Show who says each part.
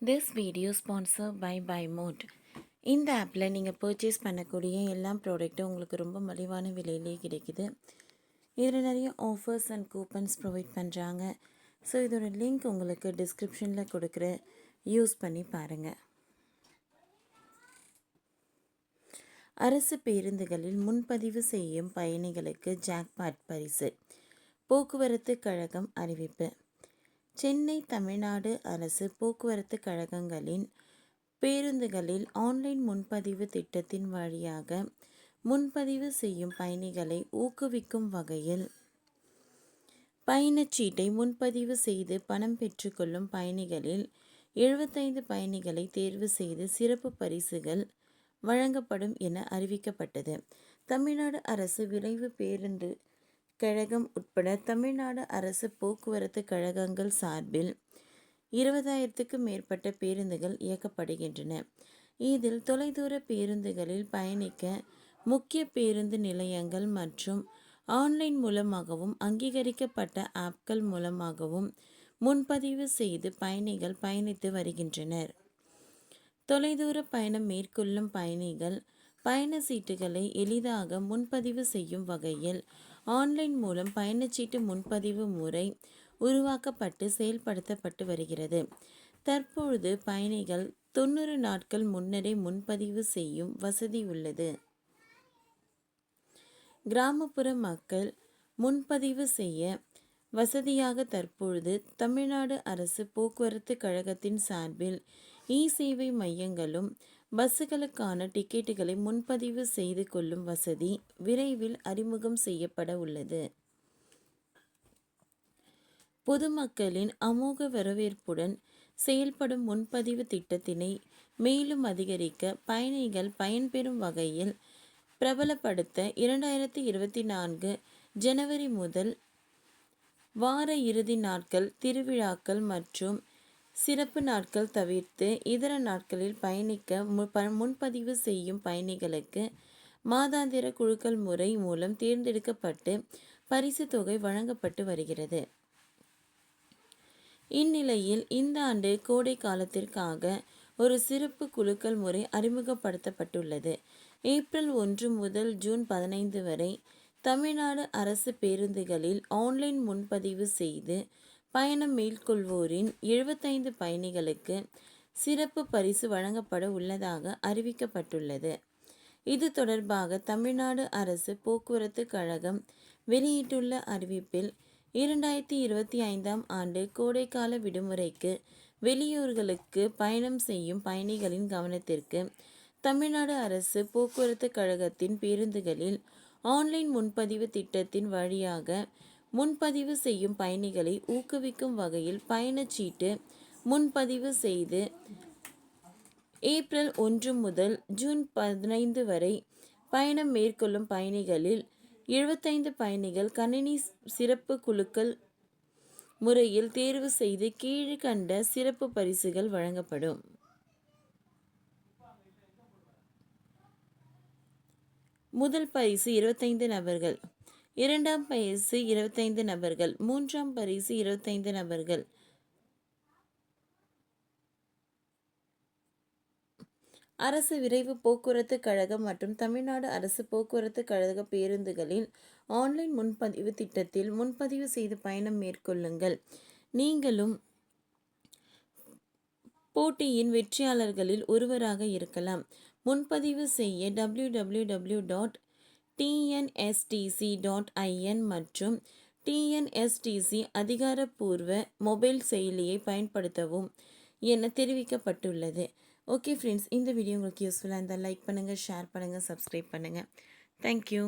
Speaker 1: This video sponsored by BuyMode. இந்த ஆப்பில் நீங்கள் பர்ச்சேஸ் பண்ணக்கூடிய எல்லா ப்ராடக்ட்டும் உங்களுக்கு ரொம்ப மலிவான விலையிலே கிடைக்குது. இதில் நிறைய ஆஃபர்ஸ் அண்ட் கூப்பன்ஸ் ப்ரொவைட் பண்ணுறாங்க. ஸோ இதோட லிங்க் உங்களுக்கு டிஸ்கிரிப்ஷனில் கொடுக்குற, யூஸ் பண்ணி பாருங்கள். அரசு பேருந்துகளில் முன்பதிவு செய்யும் பயணிகளுக்கு ஜாக்பாட் பரிசு. போக்குவரத்து கழகம் அறிவிப்பு. சென்னை தமிழ்நாடு அரசு போக்குவரத்து கழகங்களின் பேருந்துகளில் ஆன்லைன் முன்பதிவு திட்டத்தின் வழியாக முன்பதிவு செய்யும் பயணிகளை ஊக்குவிக்கும் வகையில் பயணச்சீட்டை முன்பதிவு செய்து பணம் பெற்றுக்கொள்ளும் பயணிகளில் 75 பயணிகளை தேர்வு செய்து சிறப்பு பரிசுகள் வழங்கப்படும் என அறிவிக்கப்பட்டது. தமிழ்நாடு அரசு விரைவு பேருந்து கழகம் உட்பட தமிழ்நாடு அரசு போக்குவரத்து கழகங்கள் சார்பில் 20,000க்கும் மேற்பட்ட பேருந்துகள் இயக்கப்படுகின்றன. இதில் தொலைதூர பேருந்துகளில் பயணிக்க முக்கிய பேருந்து நிலையங்கள் மற்றும் ஆன்லைன் மூலமாகவும் அங்கீகரிக்கப்பட்ட ஆப்கள் மூலமாகவும் முன்பதிவு செய்து பயணிகள் பயணித்து வருகின்றனர். தொலைதூர பயணம் மேற்கொள்ளும் பயணிகள் பயண சீட்டுகளை எளிதாக முன்பதிவு செய்யும் வகையில் ஆன்லைன் மூலம் பயணச்சீட்டு முன்பதிவு முறை உருவாக்கப்பட்டு செயல்படுத்தப்பட்டு வருகிறது. தற்பொழுது பயணிகள் 90 நாட்கள் முன்னரே முன்பதிவு செய்யும் வசதி உள்ளது. கிராமப்புற மக்கள் முன்பதிவு செய்ய வசதியாக தற்பொழுது தமிழ்நாடு அரசு போக்குவரத்து கழகத்தின் சார்பில் இ-சேவை மையங்களும் பஸ்ஸுகளுக்கான டிக்கெட்டுகளை முன்பதிவு செய்து கொள்ளும் வசதி விரைவில் அறிமுகம் செய்யப்பட உள்ளது. பொதுமக்களின் அமோக வரவேற்புடன் செயல்படும் முன்பதிவு திட்டத்தினை மேலும் அதிகரிக்க பயணிகள் பயன்பெறும் வகையில் பிரபலப்படுத்த 2024 ஜனவரி முதல் வார இறுதி நாட்கள், திருவிழாக்கள் மற்றும் சிறப்பு நாட்கள் தவிர்த்து இதர நாட்களில் பயணிக்க முன்பதிவு செய்யும் பயணிகளுக்கு மாதாந்திர குலுக்கல் முறை மூலம் தேர்ந்தெடுக்கப்பட்டு பரிசு தொகை வழங்கப்பட்டு வருகிறது. இந்நிலையில் இந்த ஆண்டு கோடை காலத்திற்காக ஒரு சிறப்பு குலுக்கல் முறை அறிமுகப்படுத்தப்பட்டுள்ளது. ஏப்ரல் 1 முதல் ஜூன் 15 வரை தமிழ்நாடு அரசு பேருந்துகளில் ஆன்லைன் முன்பதிவு செய்து பயணம் மேற்கொள்வோரின் 75 பயணிகளுக்கு சிறப்பு பரிசு வழங்கப்பட உள்ளதாக அறிவிக்கப்பட்டுள்ளது. இது தொடர்பாக தமிழ்நாடு அரசு போக்குவரத்து கழகம் வெளியிட்டுள்ள அறிவிப்பில் 2025ஆம் ஆண்டு கோடைக்கால விடுமுறைக்கு வெளியூர்களுக்கு பயணம் செய்யும் பயணிகளின் கவனத்திற்கு தமிழ்நாடு அரசு போக்குவரத்து கழகத்தின் பேருந்துகளில் ஆன்லைன் முன்பதிவு திட்டத்தின் வழியாக முன்பதிவு செய்யும் பயணிகளை ஊக்குவிக்கும் வகையில் பயணச்சீட்டு முன்பதிவு செய்து ஏப்ரல் 1 முதல் ஜூன் 15 வரை பயணம் மேற்கொள்ளும் பயணிகளில் 75 பயணிகள் கணினி சிறப்பு குலுக்கல் முறையில் தேர்வு செய்து கீழ்கண்ட சிறப்பு பரிசுகள் வழங்கப்படும். முதல் பரிசு 25 நபர்கள், இரண்டாம் பரிசு 25 நபர்கள், மூன்றாம் பரிசு 25 நபர்கள். அரசு விரைவு போக்குவரத்து கழகம் மற்றும் தமிழ்நாடு அரசு போக்குவரத்து கழக பேருந்துகளில் ஆன்லைன் முன்பதிவு திட்டத்தில் முன்பதிவு செய்து பயணம் மேற்கொள்ளுங்கள். நீங்களும் போட்டியின் வெற்றியாளர்களில் ஒருவராக இருக்கலாம். முன்பதிவு செய்ய www.tnstc.in மற்றும் TNSTC அதிகாரப்பூர்வ மொபைல் செயலியை பயன்படுத்தவும் என தெரிவிக்கப்பட்டுள்ளது. ஓகே ஃப்ரெண்ட்ஸ், இந்த வீடியோ உங்களுக்கு யூஸ்ஃபுல்லாக இருந்தால் லைக் பண்ணுங்கள், ஷேர் பண்ணுங்கள், சப்ஸ்கிரைப் பண்ணுங்கள். தேங்க்யூ.